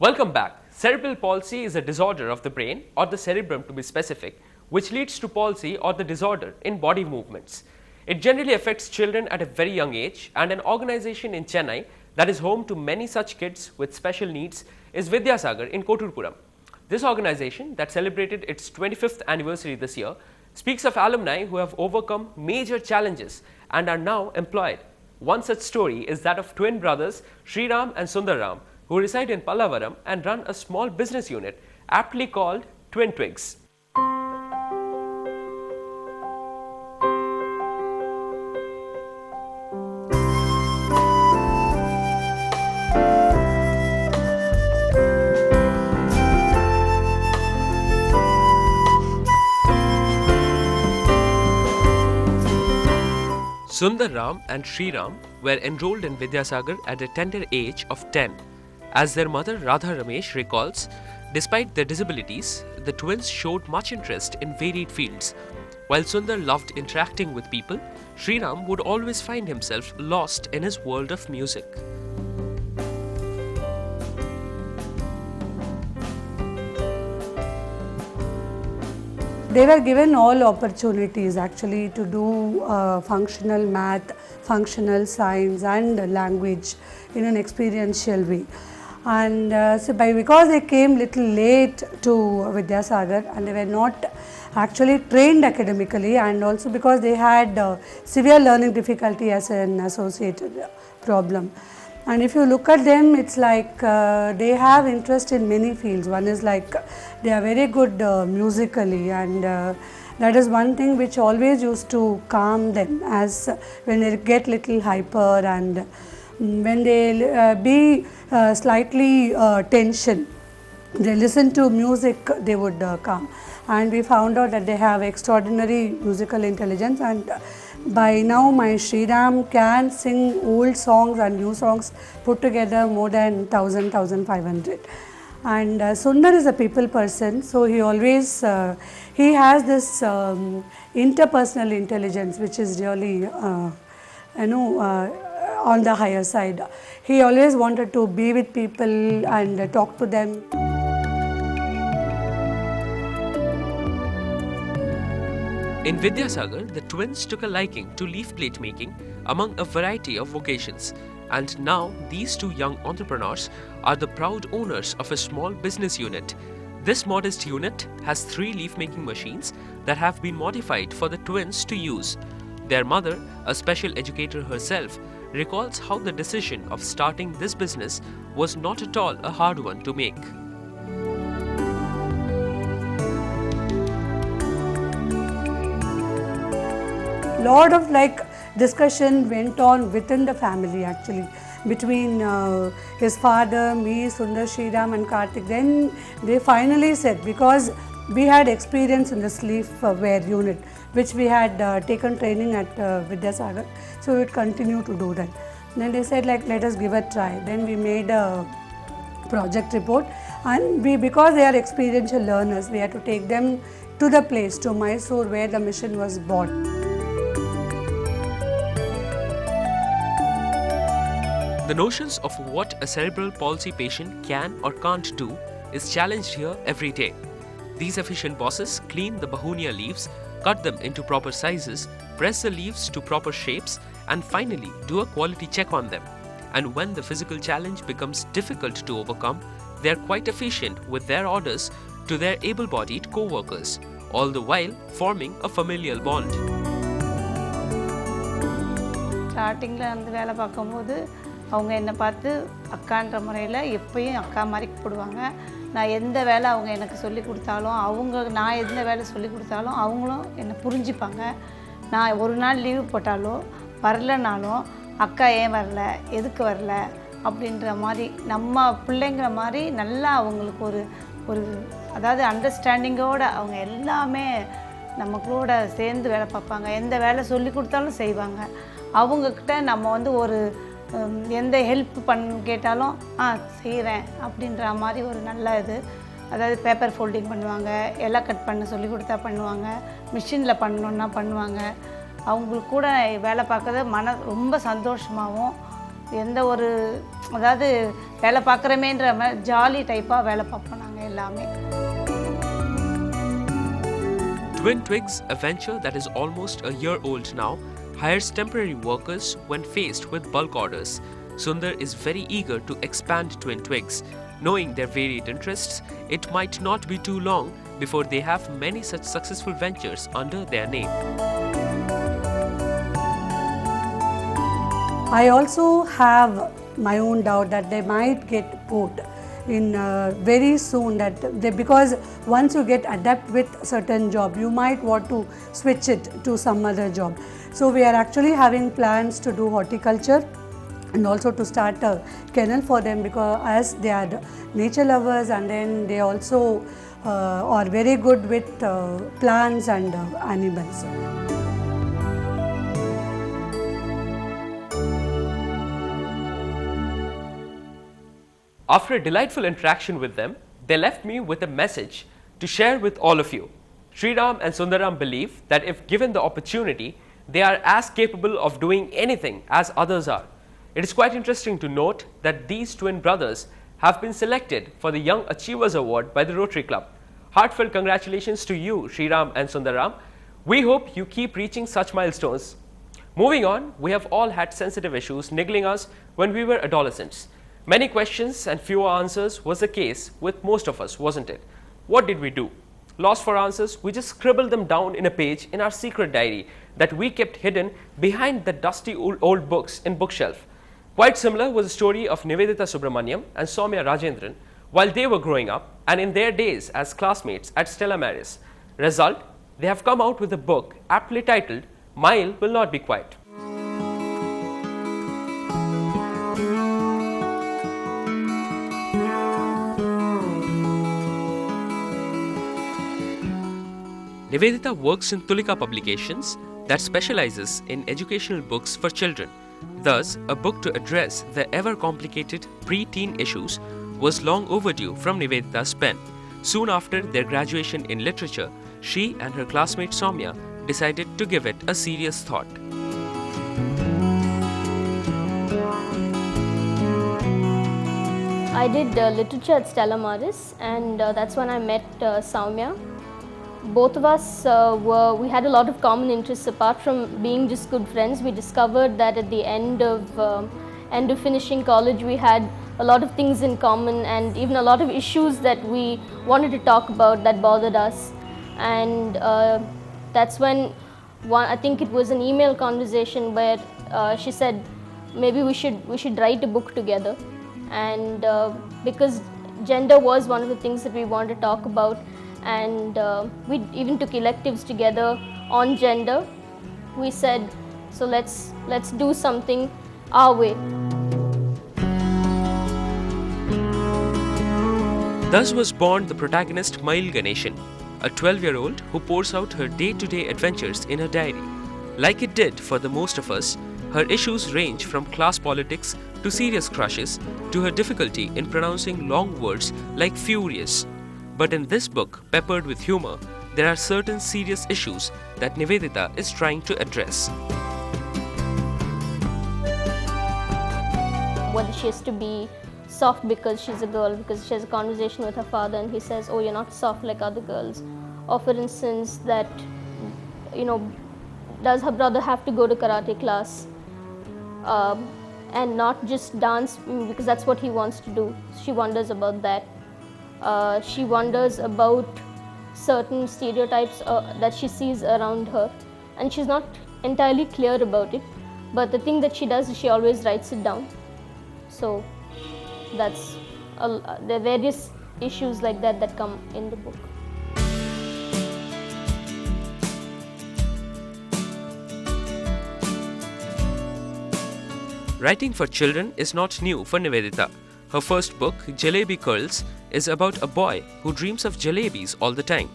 Welcome back. Cerebral palsy is a disorder of the brain or the cerebrum to be specific, which leads to palsy or the disorder in body movements. It generally affects children at a very young age, and an organization in Chennai that is home to many such kids with special needs is Vidyasagar in Koturpuram. This organization that celebrated its 25th anniversary this year speaks of alumni who have overcome major challenges and are now employed. One such story is that of twin brothers Sriram and Sundaram, who reside in Pallavaram and run a small business unit aptly called Twin Twigs. Sundaram and Sriram were enrolled in Vidyasagar at a tender age of 10. As their mother Radha Ramesh recalls, despite their disabilities, the twins showed much interest in varied fields. While Sundar loved interacting with people, Sriram would always find himself lost in his world of music. They were given all opportunities actually to do functional math, functional science and language in an experiential way. And because they came little late to Vidyasagar and they were not actually trained academically, and also because they had severe learning difficulty as an associated problem. And if you look at them, it's like they have interest in many fields. One is like they are very good musically, and that is one thing which always used to calm them as when they get little hyper and when they be slightly tension. They listen to music, they would calm. And we found out that they have extraordinary musical intelligence, and by now my Sriram can sing old songs and new songs put together more than 1,500. And Sundar is a people person, so he always he has this interpersonal intelligence which is really on the higher side. He always wanted to be with people and talk to them. In Vidyasagar, the twins took a liking to leaf plate making among a variety of vocations, and now these two young entrepreneurs are the proud owners of a small business unit. This modest unit has 3 leaf making machines that have been modified for the twins to use. Their mother, a special educator herself, recalls how the decision of starting this business was not at all a hard one to make. Lot of discussion went on within the family actually, between his father, me, Sundar, Sriram and Karthik. Then they finally said, because we had experience in the sleeve wear unit which we had taken training at Vidyasagar, so we would continue to do that. Then they said let us give a try. Then we made a project report, and because they are experiential learners, we had to take them to the place, to Mysore, where the machine was bought. The notions of what a cerebral palsy patient can or can't do is challenged here every day. These efficient bosses clean the bahunia leaves, cut them into proper sizes, press the leaves to proper shapes, and finally do a quality check on them. And when the physical challenge becomes difficult to overcome, they are quite efficient with their orders to their able-bodied co-workers, all the while forming a familial bond. Starting அவங்க என்ன பார்த்து அக்கான்ற முறையில் எப்பயும் அக்கா மாதிரி கூப்பிடுவாங்க. நான் எந்த வேலை அவங்க எனக்கு சொல்லி கொடுத்தாலும் நான் எந்த வேலை சொல்லி கொடுத்தாலும் அவங்களும் என்னை புரிஞ்சுப்பாங்க. நான் ஒரு நாள் லீவு போட்டாலோ வரலனாலும் அக்கா ஏன் வரல, எதுக்கு வரல அப்படின்ற மாதிரி நம்ம பிள்ளைங்கிற மாதிரி நல்லா அவங்களுக்கு ஒரு அதாவது அண்டர்ஸ்டாண்டிங்கோட அவங்க எல்லாமே நமக்களோட சேர்ந்து வேலை பார்ப்பாங்க. எந்த வேலை சொல்லி கொடுத்தாலும் செய்வாங்க. அவங்கக்கிட்ட நம்ம ஒரு எந்த ஹெல்ப் கேட்டாலும் செய்கிறேன் அப்படின்ற மாதிரி ஒரு நல்ல இது. அதாவது பேப்பர் ஃபோல்டிங் பண்ணுவாங்க, இலை கட் பண்ண சொல்லி கொடுத்தா பண்ணுவாங்க, மிஷினில் பண்ணணுன்னா பண்ணுவாங்க. அவங்களுக்கு கூட வேலை பார்க்கறது ரொம்ப சந்தோஷமாகவும் எந்த ஒரு அதாவது வேலை பார்க்குறமேன்ற மாதிரி ஜாலி டைப்பாக வேலை பார்ப்போம் நாங்கள் எல்லாமே. Twin Twigs, a venture that is almost a year old now, hires temporary workers when faced with bulk orders. Sundar is very eager to expand Twin Twigs. Knowing their varied interests, it might not be too long before they have many such successful ventures under their name. I also have my own doubt that they might get put in very soon, that because once you get adapt with certain job, you might want to switch it to some other job. So we are actually having plans to do horticulture and also to start a kennel for them, because as they are nature lovers and then they also are very good with plants and animals. After a delightful interaction with them, they left me with a message to share with all of you. Sriram and Sundaram believe that if given the opportunity, they are as capable of doing anything as others are. It is quite interesting to note that these twin brothers have been selected for the Young Achievers Award by the Rotary Club. Heartfelt congratulations to you, Sriram and Sundaram. We hope you keep reaching such milestones. Moving on, we have all had sensitive issues niggling us when we were adolescents. Many questions and fewer answers was the case with most of us, wasn't it? What did we do? Lost for answers, we just scribbled them down in a page in our secret diary that we kept hidden behind the dusty old books in bookshelf. Quite similar was the story of Nivedita Subramaniam and Soumya Rajendran while they were growing up and in their days as classmates at Stella Maris. Result, they have come out with a book aptly titled Mayil Will Not Be Quiet. Nivedita works in Tulika Publications that specializes in educational books for children. Thus, a book to address the ever-complicated pre-teen issues was long overdue from Nivedita's pen. Soon after their graduation in literature, she and her classmate Soumya decided to give it a serious thought. I did literature at Stella Maris, and that's when I met Soumya. Both of us we had a lot of common interests. Apart from being just good friends, we discovered that at the end of finishing college, we had a lot of things in common and even a lot of issues that we wanted to talk about that bothered us. And that's when I think it was an email conversation where she said maybe we should write a book together. And because gender was one of the things that we wanted to talk about, and we even took electives together on gender, we said, so let's do something our way. Thus was born the protagonist Mayil Ganeshan, a 12-year-old who pours out her day-to-day adventures in her diary. Like it did for the most of us, her issues range from class politics to serious crushes to her difficulty in pronouncing long words like furious. But in this book, peppered with humor, there are certain serious issues that Nivedita is trying to address. Whether she has to be soft because she's a girl, because she has a conversation with her father and he says, oh, you're not soft like other girls. Or for instance, that, does her brother have to go to karate class and not just dance because that's what he wants to do. She wonders about that. She wonders about certain stereotypes that she sees around her, and she's not entirely clear about it, but the thing that she does is she always writes it down. So that's there are various issues like that come in the book. Writing for children is not new for Nivedita. Her first book, Jalebi Curls, is about a boy who dreams of jalebis all the time.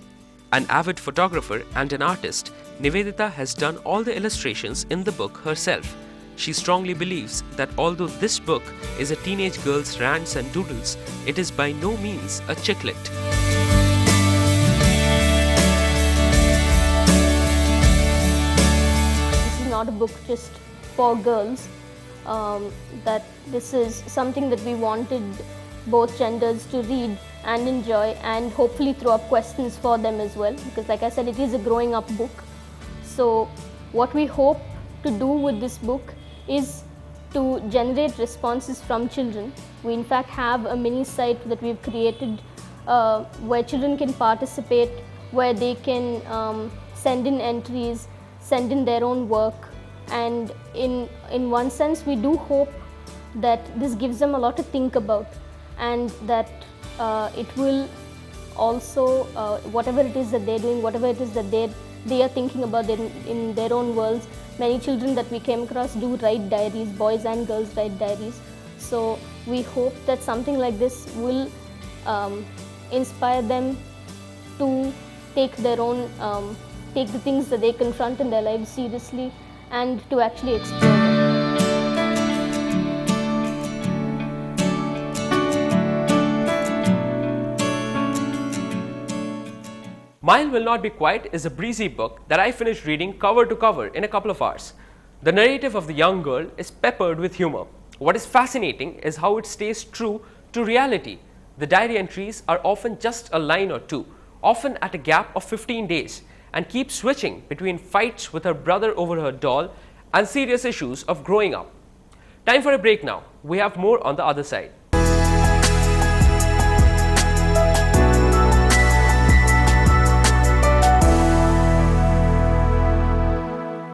An avid photographer and an artist, Nivedita has done all the illustrations in the book herself. She strongly believes that although this book is a teenage girl's rants and doodles, it is by no means a chicklet. This is not a book just for girls. that this is something that we wanted both genders to read and enjoy, and hopefully throw up questions for them as well, because like I said, it is a growing up book. So what we hope to do with this book is to generate responses from children. We in fact have a mini site that we've created where children can participate, where they can send in entries, send in their own work, and in one sense we do hope that this gives them a lot to think about, and that it will also, whatever it is that they're doing, whatever it is that they are thinking about in their own worlds. Many children that we came across do write diaries, boys and girls write diaries. So we hope that something like this will inspire them to take their own, take the things that they confront in their lives seriously, and to actually explore them. Mayil Will Not Be Quiet is a breezy book that I finished reading cover to cover in a couple of hours. The narrative of the young girl is peppered with humor. What is fascinating is how it stays true to reality. The diary entries are often just a line or two, often at a gap of 15 days, and keep switching between fights with her brother over her doll and serious issues of growing up. Time for a break now. We have more on the other side.